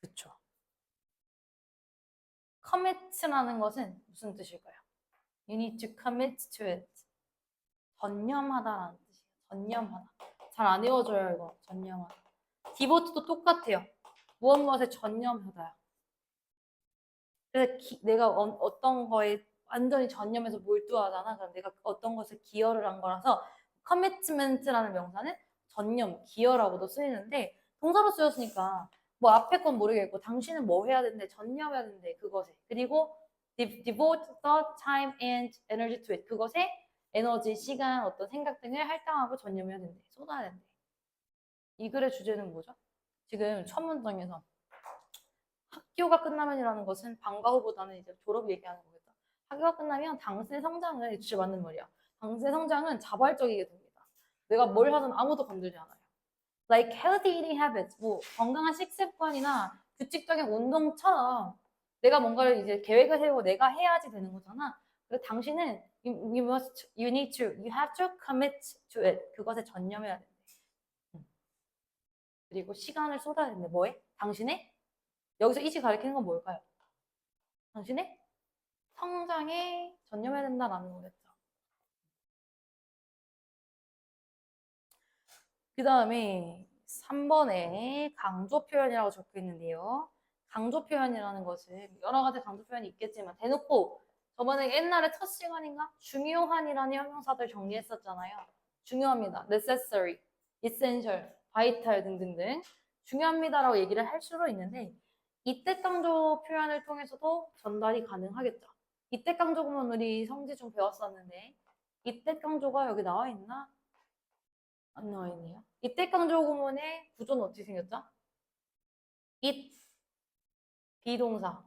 그쵸. commit라는 것은 무슨 뜻일까요? You need to commit to it. 전념하다라는 뜻이에요. 전념하다. 잘 안 외워져요, 이거. 전념하다. devote도 똑같아요. 무엇에 전념하다야. 그래서 내가 어떤 거에 완전히 전념해서 몰두하잖아. 그럼 내가 어떤 것에 기여를 한 거라서 commitment라는 명사는 전념, 기여라고도 쓰이는데 동사로 쓰였으니까 뭐 앞에 건 모르겠고 당신은 뭐 해야 되는데 전념해야 되는데 그것에 그리고 devote thought, time and energy to it 그것에 에너지, 시간, 어떤 생각 등을 할당하고 전념해야 된대. 쏟아야 된대. 이 글의 주제는 뭐죠? 지금 첫 문장에서 학교가 끝나면이라는 것은 방과 후보다는 이제 졸업 얘기하는 거겠죠. 학교가 끝나면 당신의 성장을 주제 맞는 말이야. 당신의 성장은 자발적이게 됩니다. 내가 뭘 하든 아무도 건들지 않아요. Like healthy eating habits, 뭐 건강한 식습관이나 규칙적인 운동처럼 내가 뭔가를 이제 계획을 세우고 내가 해야지 되는 거잖아. 그래서 당신은 you need to, you have to commit to it. 그것에 전념해야 돼. 그리고 시간을 쏟아야 되는데 뭐해? 당신의 여기서 이시 가리키는 건 뭘까요? 당신의 성장에 전념해야 된다라는 거겠죠. 그 다음에 3번에 강조 표현이라고 적혀 있는데요. 강조 표현이라는 것은 여러 가지 강조 표현이 있겠지만 대놓고 저번에 옛날에 첫 시간인가 중요한이라는 형용사들 정리했었잖아요. 중요합니다. necessary, essential, vital 등등등 중요합니다라고 얘기를 할 수도 있는데 이때 강조 표현을 통해서도 전달이 가능하겠죠. 이때 강조 구문 우리 성지 좀 배웠었는데 이때 강조가 여기 나와 있나? 안 나와 있네요. 이때 강조 구문의 구조는 어떻게 생겼죠? it, 비동사,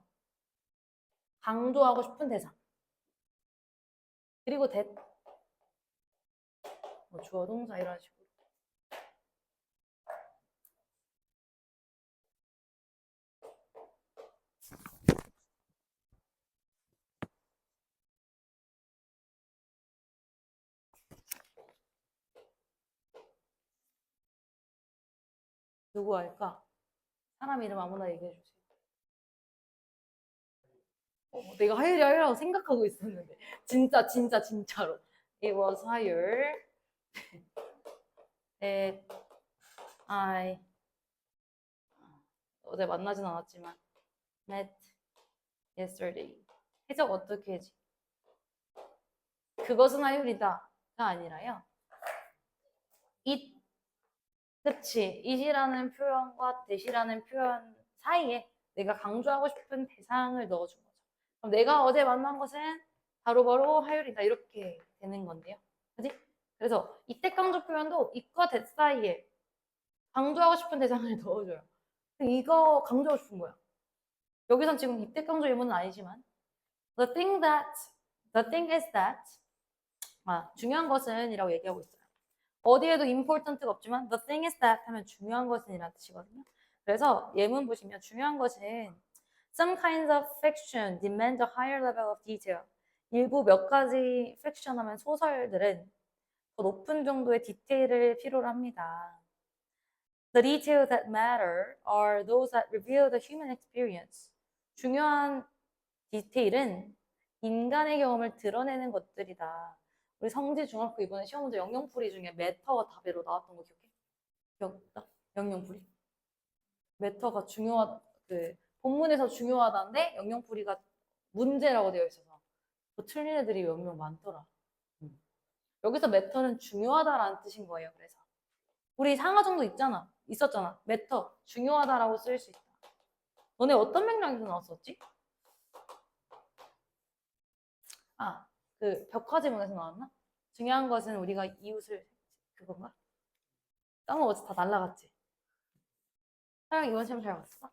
강조하고 싶은 대상. 그리고 that, 뭐 주어 동사 이런 식으로. 누구 할까? 사람 이름 아무나 얘기해 주세요. 내가 하이라고 생각하고 있었는데 진짜로. It was hired at I 어제 만나진 않았지만 met yesterday. 해석 어떻게 해지? 그것은 하율이다가 아니라요. it 그치. it이라는 표현과 that이라는 표현 사이에 내가 강조하고 싶은 대상을 넣어준 거죠. 그럼 내가 어제 만난 것은 바로바로 하율이다. 이렇게 되는 건데요. 그지? 그래서 이때 강조 표현도 it과 that 사이에 강조하고 싶은 대상을 넣어줘요. 이거 강조하고 싶은 거야. 여기선 지금 이때 강조 예문은 아니지만 the thing is that 중요한 것은 이라고 얘기하고 있어요. 어디에도 important가 없지만 the thing is that 하면 중요한 것은 이라는 뜻이거든요. 그래서 예문 보시면 중요한 것은 some kinds of fiction demand a higher level of detail. 일부 몇 가지 fiction 하면 소설들은 더 높은 정도의 디테일을 필요로 합니다. The details that matter are those that reveal the human experience. 중요한 디테일은 인간의 경험을 드러내는 것들이다. 우리 성지 중학교 이번에 시험 문제 영영풀이 중에 매터가 답으로 나왔던 거 기억해? 기억나? 영영풀이. 매터가 중요하다. 그 본문에서 중요하다는데 영영풀이가 문제라고 되어 있어서 또 틀린 애들이 몇 명 많더라. 여기서 매터는 중요하다라는 뜻인 거예요. 그래서 우리 상하정도 있었잖아. 매터 중요하다라고 쓸 수 있다. 너네 어떤 맥락에서 나왔었지? 그 벽화지문에서 나왔나? 중요한 것은 우리가 이웃을 그건가? 까먹었지. 다 날라갔지. 사랑 이번 시험 잘 봤어?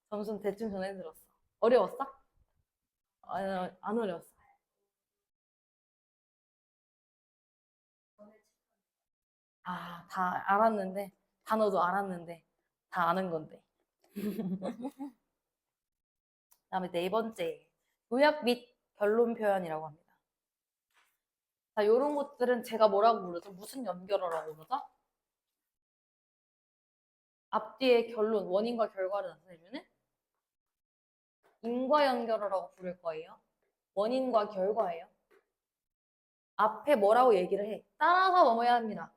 점수는 대충 전해들었어. 어려웠어? 안 어려웠어. 다 알았는데 단어도 알았는데 다 아는 건데. 그다음에 네 번째 요약 및 결론 표현이라고 합니다. 자, 이런 것들은 제가 뭐라고 부르죠? 무슨 연결어라고 부르죠? 앞뒤의 결론, 원인과 결과를 나타내주는 인과연결어라고 부를 거예요. 원인과 결과예요. 앞에 뭐라고 얘기를 해? 따라서 넘어야 합니다.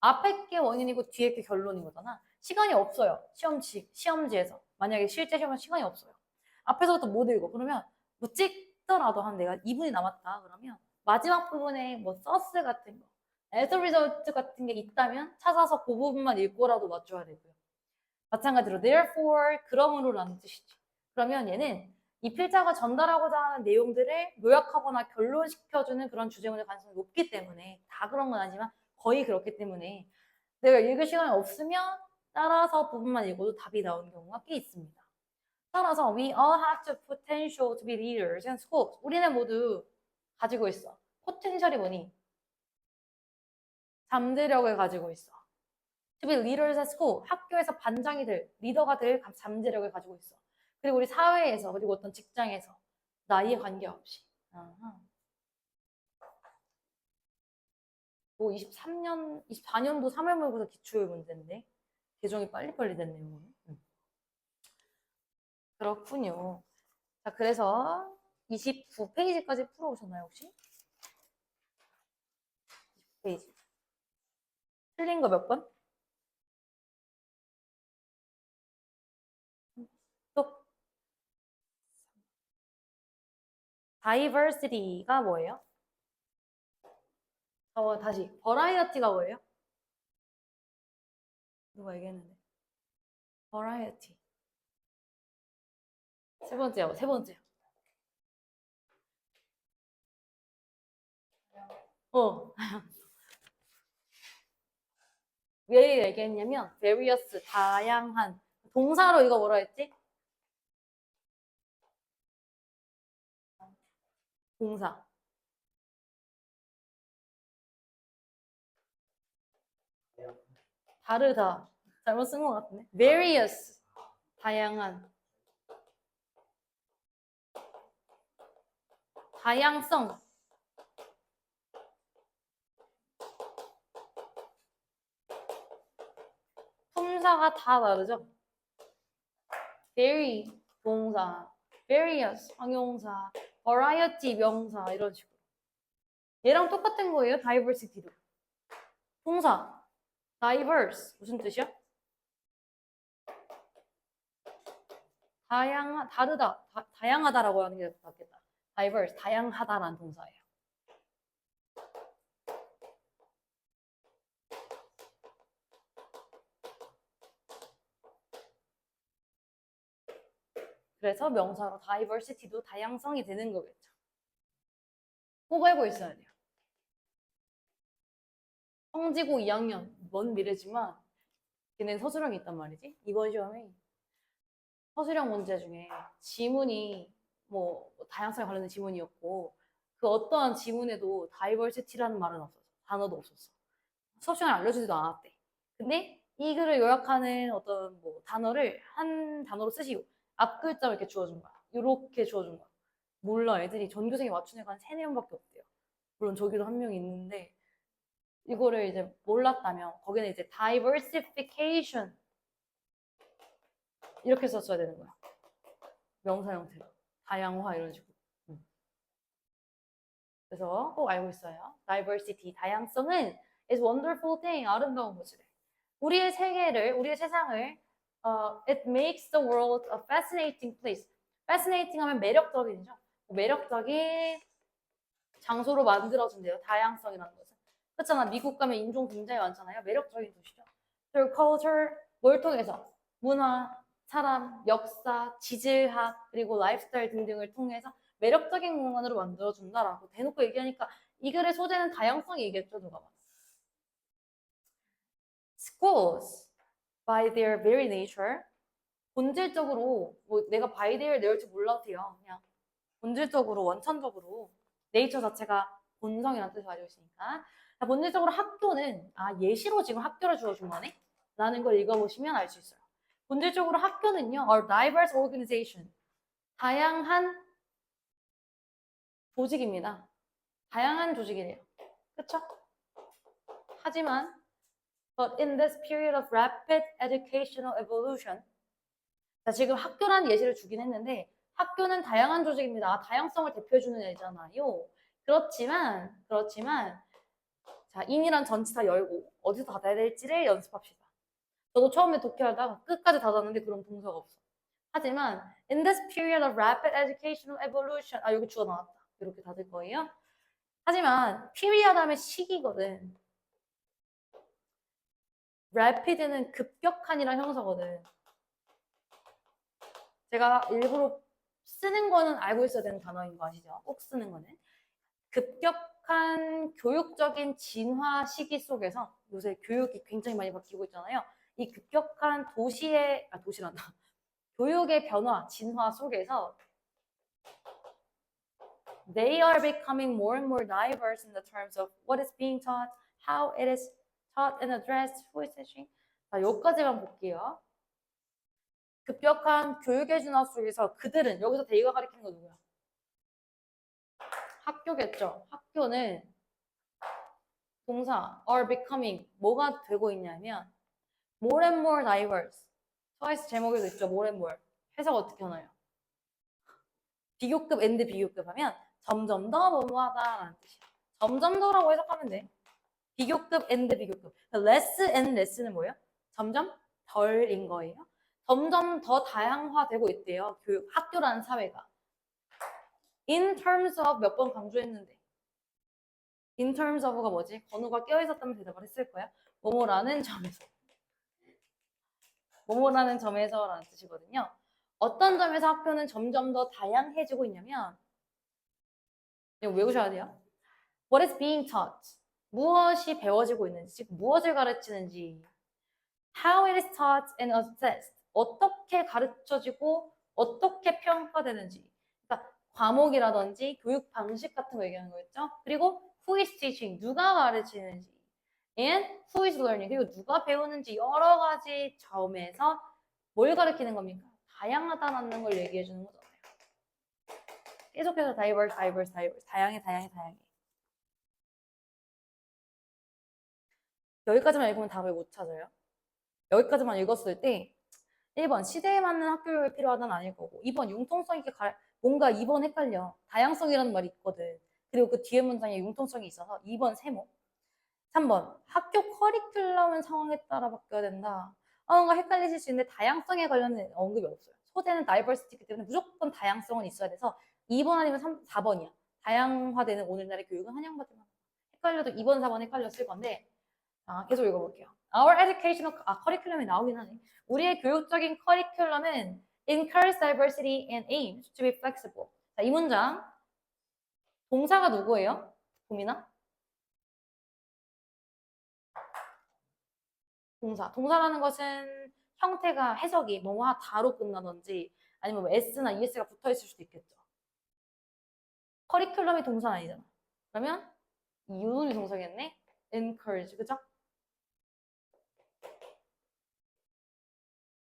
앞에 게 원인이고 뒤에 게 결론인 거잖아. 시간이 없어요. 시험지에서. 만약에 실제 시험은 시간이 없어요. 앞에서부터 못 읽어. 그러면 뭐 찍더라도 한 내가 2분이 남았다. 그러면 마지막 부분에 뭐 서스 같은 거, as a result 같은 게 있다면 찾아서 그 부분만 읽고라도 맞춰야 되고요. 마찬가지로 therefore, 그러므로라는 뜻이지. 그러면 얘는 이 필자가 전달하고자 하는 내용들을 요약하거나 결론시켜주는 그런 주제문의 가능성이 높기 때문에 다 그런 건 아니지만 거의 그렇기 때문에 내가 읽을 시간이 없으면 따라서 부분만 읽어도 답이 나오는 경우가 꽤 있습니다. 따라서 we all have the potential to be leaders in schools. 우리는 모두 가지고 있어. 포텐셜이 뭐니? 잠재력을 가지고 있어. To be leaders at school. 학교에서 반장이 될, 리더가 될 잠재력을 가지고 있어. 그리고 우리 사회에서, 그리고 어떤 직장에서 나이에 관계없이. 아하. 뭐 24년도 3월 모의고사 기출 문제인데 개정이 빨리빨리 됐네요. 오늘. 그렇군요. 자, 그래서 29페이지까지 풀어오셨나요, 혹시? 29페이지. 틀린 거 몇 번? 또 diversity가 뭐예요? 다시 variety가 뭐예요? 누가 얘기했는데? variety. 세 번째요. 세 번째요. 왜 얘기했냐면 various 다양한 동사로 이거 뭐라 했지? 동사. 다르다. 잘못 쓴 것 같은데. various 다양한. 다양성. 품사가 다 다르죠? vary 동사, various 형용사, variety 명사 이런 식으로. 얘랑 똑같은 거예요. diversity도. 동사 diverse 무슨 뜻이야? 다르다, 다양하다라고 하는 게 낫겠다. diverse 다양하다라는 동사예요. 그래서 명사로 diversity도 다양성이 되는 거겠죠. 꼭 알고 있어야 돼요. 성지고 2학년 먼 미래지만 걔는 서술형이 있단 말이지. 이번 시험에 서술형 문제 중에 지문이 뭐 다양성에 관련된 지문이었고 그 어떠한 지문에도 diversity라는 말은 없었어. 단어도 없었어. 수업 시간에 알려주지도 않았대. 근데 이 글을 요약하는 어떤 뭐 단어를 한 단어로 쓰시오. 앞 글자를 이렇게 주어준 거야. 이렇게 주어준 거야. 몰라. 애들이 전교생이 맞춘 애가 한 3, 4명밖에 없대요. 물론 저기도 한 명 있는데 이거를 이제 몰랐다면 거기는 이제 diversification 이렇게 썼어야 되는 거야. 명사 형태로. 다양화 이런 식으로. 그래서 꼭 알고 있어요. diversity, 다양성은 is wonderful thing, 아름다운 것이래. 우리의 세계를, 우리의 세상을 it makes the world a fascinating place. fascinating 하면 매력적인이죠. 매력적인 장소로 만들어준대요. 다양성이라는 것은. 그렇잖아. 미국 가면 인종 굉장히 많잖아요. 매력적인 도시죠. through culture, 뭘 통해서? 문화, 사람, 역사, 지질학, 그리고 라이프스타일 등등을 통해서 매력적인 공간으로 만들어준다라고 대놓고 얘기하니까 이 글의 소재는 다양성이겠죠. 누가 봐도. Schools, by their very nature, 본질적으로 뭐 내가 by their 내올 줄 몰라도 돼요. 그냥 본질적으로 원천적으로 네이처 자체가 본성이라는 뜻을 가지고 있으니까 본질적으로 학교는 예시로 지금 학교를 주어준 거네? 라는 걸 읽어보시면 알 수 있어요. 본질적으로 학교는요, our diverse organization, 다양한 조직입니다. 다양한 조직이래요. 그쵸? 하지만 but in this period of rapid educational evolution 자, 지금 학교라는 예시를 주긴 했는데 학교는 다양한 조직입니다. 다양성을 대표해주는 애잖아요. 그렇지만 자, in이란 전치사 열고 어디서 닫아야 될지를 연습합시다. 저도 처음에 독해하다가 끝까지 닫았는데 그런 동사가 없어. 하지만 in this period of rapid educational evolution 여기 주어 나왔다. 이렇게 닫을 거예요. 하지만 period 하면 시기거든. rapid는 급격한이란 형사거든. 제가 일부러 쓰는 거는 알고 있어야 되는 단어인 거 아시죠? 꼭 쓰는 거는. 급격한 교육적인 진화 시기 속에서 요새 교육이 굉장히 많이 바뀌고 있잖아요. 이 급격한 도시란다. 교육의 변화, 진화 속에서 they are becoming more and more diverse in the terms of what is being taught, how it is taught and addressed, who is teaching. 자, 여기까지만 볼게요. 급격한 교육의 준화 속에서 그들은, 여기서 they가 가리키는 거 누구야? 학교겠죠. 학교는 동사 are becoming 뭐가 되고 있냐면 more and more diverse. 트와이스 제목에도 있죠. more and more. 해석 어떻게 하나요? 비교급 and 비교급 하면 점점 더 뭐뭐하다라는 뜻이야. 점점 더라고 해석하면 돼. 비교급 and 비교급. less and less는 뭐예요? 점점 덜인 거예요. 점점 더 다양화되고 있대요. 교육, 학교라는 사회가. In terms of 몇 번 강조했는데. In terms of가 뭐지? 건우가 껴있었다면 대답을 했을 거야. 뭐뭐라는 점에서. 뭐뭐라는 점에서라는 뜻이거든요. 어떤 점에서 학교는 점점 더 다양해지고 있냐면 이거 외우셔야 돼요. What is being taught? 무엇이 배워지고 있는지, 즉 무엇을 가르치는지. How it is taught and assessed. 어떻게 가르쳐지고 어떻게 평가되는지. 그러니까 과목이라든지 교육 방식 같은 거 얘기하는 거였죠. 그리고 who is teaching. 누가 가르치는지. And who is learning. 그리고 누가 배우는지 여러 가지 점에서 뭘 가르치는 겁니까? 다양하다는 걸 얘기해 주는 거잖아요. 계속해서 diverse. 다양해. 여기까지만 읽으면 답을 못 찾아요. 여기까지만 읽었을 때 1번 시대에 맞는 학교가 필요하다는 아닐 거고 2번 융통성 있게 뭔가 2번 헷갈려. 다양성이라는 말이 있거든. 그리고 그 뒤에 문장에 융통성이 있어서 2번 세모. 3번 학교 커리큘럼은 상황에 따라 바뀌어야 된다. 뭔가 헷갈리실 수 있는데 다양성에 관련된 언급이 없어요. 소재는 다이버시티이기 때문에 무조건 다양성은 있어야 돼서 2번 아니면 4번이야. 다양화되는 오늘날의 교육은 한양받지만 헷갈려도 2번, 4번 헷갈렸을 건데 계속 읽어볼게요. Our educational 커리큘럼이 나오긴 하네. 우리의 교육적인 커리큘럼은 encourage diversity and aims to be flexible. 자, 이 문장 동사가 누구예요? 봄이나? 동사라는 것은 형태가 해석이 뭐뭐 다로 끝나든지 아니면 뭐 s나 es가 붙어 있을 수도 있겠죠. 커리큘럼이 동사는 아니잖아. 그러면 이유는 동사겠네. encourage, 그죠?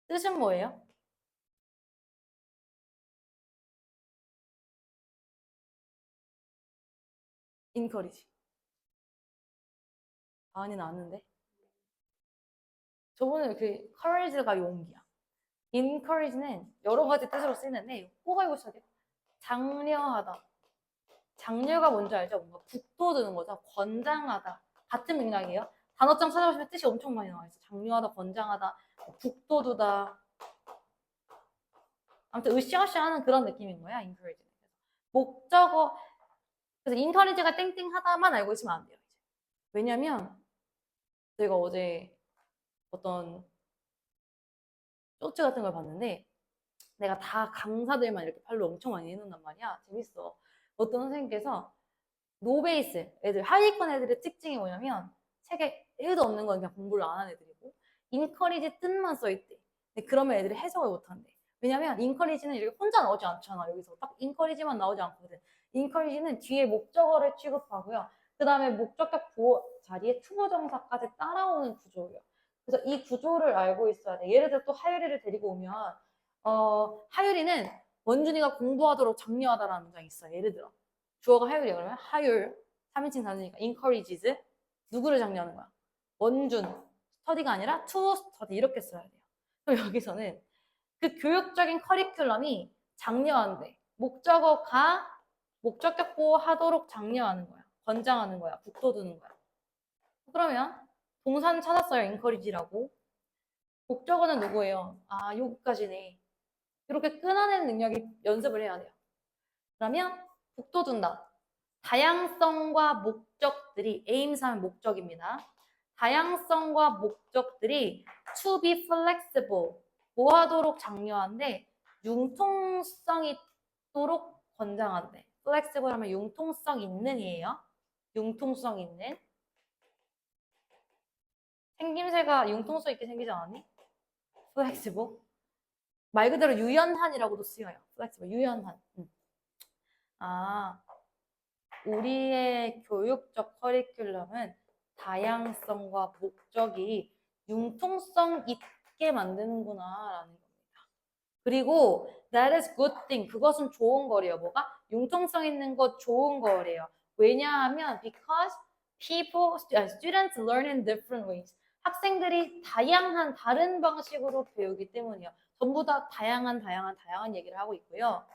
뜻은 뭐예요? encourage. 아니 나왔는데. 저번에 그 courage가 용기야. encourage는 여러 가지 뜻으로 쓰이는데 꼭 알고 있어야 돼요. 장려하다. 장려가 뭔지 알죠? 뭔가 북돋우는 거죠. 권장하다. 같은 맥락이에요. 단어장 찾아보시면 뜻이 엄청 많이 나와 있어요. 장려하다, 권장하다, 북돋우다. 아무튼 으쌰으쌰하는 그런 느낌인 거야. encourage. 목적어. 그래서 encourage가 땡땡하다만 알고 있으면 안 돼요. 왜냐면 제가 어제 어떤 쇼츠 같은 걸 봤는데 내가 다 강사들만 이렇게 팔로 엄청 많이 해놓는단 말이야. 재밌어. 어떤 선생님께서 노베이스 애들, 하위권 애들의 특징이 뭐냐면 책에 1도 없는 건 그냥 공부를 안 한 애들이고 인커리지 뜻만 써있대. 근데 그러면 애들이 해석을 못한대. 왜냐면 인커리지는 이렇게 혼자 나오지 않잖아. 여기서 딱 인커리지만 나오지 않거든. 인커리지는 뒤에 목적어를 취급하고요. 그 다음에 목적격 보호 자리에 투부정사까지 따라오는 구조예요. 그래서 이 구조를 알고 있어야 돼. 예를 들어 또 하율이를 데리고 오면 하율이는 원준이가 공부하도록 장려하다라는 문장이 있어요. 예를 들어 주어가 하율이야. 그러면 하율 3인칭 단수니까 encourages 누구를 장려하는 거야? 원준 스터디가 아니라 to study 이렇게 써야 돼요. 그럼 여기서는 그 교육적인 커리큘럼이 장려한대. 목적어가 목적격 보호하도록 장려하는 거야. 권장하는 거야. 북돋우는 거야. 그러면 동사는 찾았어요. encourage라고. 목적어는 누구예요? 여기까지네. 이렇게 끊어내는 능력이 연습을 해야 돼요. 그러면 북돋운다. 다양성과 목적들이 aims 하면 목적입니다. 다양성과 목적들이 to be flexible 뭐하도록 장려한데 융통성 있도록 권장한대. flexible 하면 융통성 있는이에요. 융통성 있는. 생김새가 융통성 있게 생기지 않았니? flexible. 말 그대로 유연한이라고도 쓰여요. flexible, 유연한. 우리의 교육적 커리큘럼은 다양성과 목적이 융통성 있게 만드는구나 라는 겁니다. 그리고 that is good thing. 그것은 좋은 거래요. 뭐가? 융통성 있는 것 좋은 거래요. 왜냐하면 because students learn in different ways. 학생들이 다양한 다른 방식으로 배우기 때문이요. 전부 다 다양한 얘기를 하고 있고요.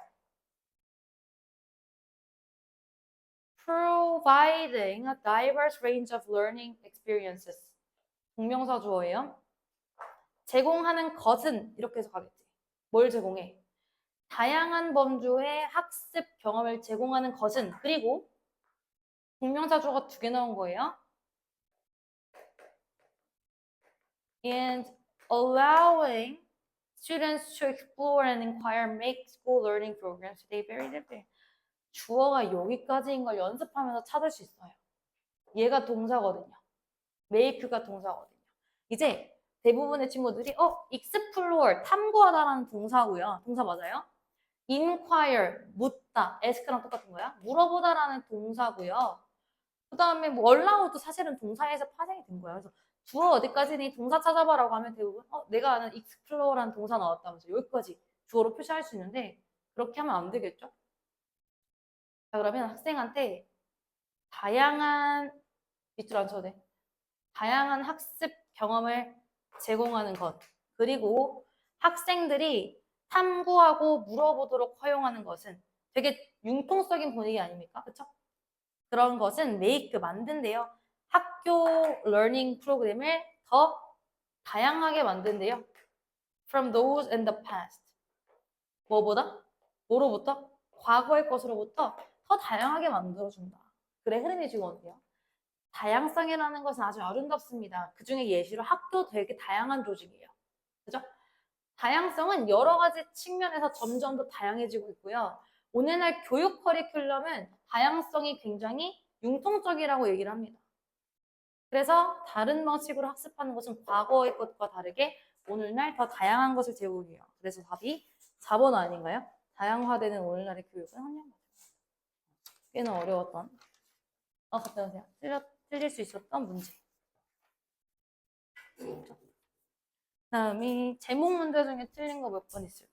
Providing a diverse range of learning experiences. 동명사 주어예요. 제공하는 것은 이렇게 해서 가겠지. 뭘 제공해? 다양한 범주의 학습 경험을 제공하는 것은 그리고 동명사 주어가 2개 나온 거예요. And allowing students to explore and inquire make school learning programs today very different. 주어가 여기까지인 걸 연습하면서 찾을 수 있어요. 얘가 동사거든요. make가 동사거든요. 이제 대부분의 친구들이 explore, 탐구하다라는 동사고요. 동사 맞아요? inquire, 묻다, ask랑 똑같은 거야. 물어보다라는 동사고요. 그 다음에 뭐 allow도 사실은 동사에서 파생이 된 거야. 그래서 주어 어디까지니 동사 찾아봐라고 하면 대부분 내가 아는 explore라는 동사 나왔다면서 여기까지 주어로 표시할 수 있는데 그렇게 하면 안 되겠죠? 자, 그러면 학생한테 다양한 밑줄 안 쳐도 돼. 다양한 학습 경험을 제공하는 것 그리고 학생들이 탐구하고 물어보도록 허용하는 것은 되게 융통적인 분위기 아닙니까? 그렇죠? 그런 것은 make 만든대요. 학교 러닝 프로그램을 더 다양하게 만든대요. From those in the past. 뭐보다? 뭐로부터? 과거의 것으로부터 더 다양하게 만들어준다. 그래 흐름이 지금 어때요? 다양성이라는 것은 아주 아름답습니다. 그 중에 예시로 학교 되게 다양한 조직이에요. 그죠? 다양성은 여러 가지 측면에서 점점 더 다양해지고 있고요. 오늘날 교육 커리큘럼은 다양성이 굉장히 융통적이라고 얘기를 합니다. 그래서 다른 방식으로 학습하는 것은 과거의 것과 다르게 오늘날 더 다양한 것을 제공해요. 그래서 답이 4번 아닌가요? 다양화되는 오늘날의 교육은 환영받아요. 꽤나 어려웠던 갔다 오세요. 틀릴 수 있었던 문제. 다음이 제목 문제 중에 틀린 거 몇 번 있을까?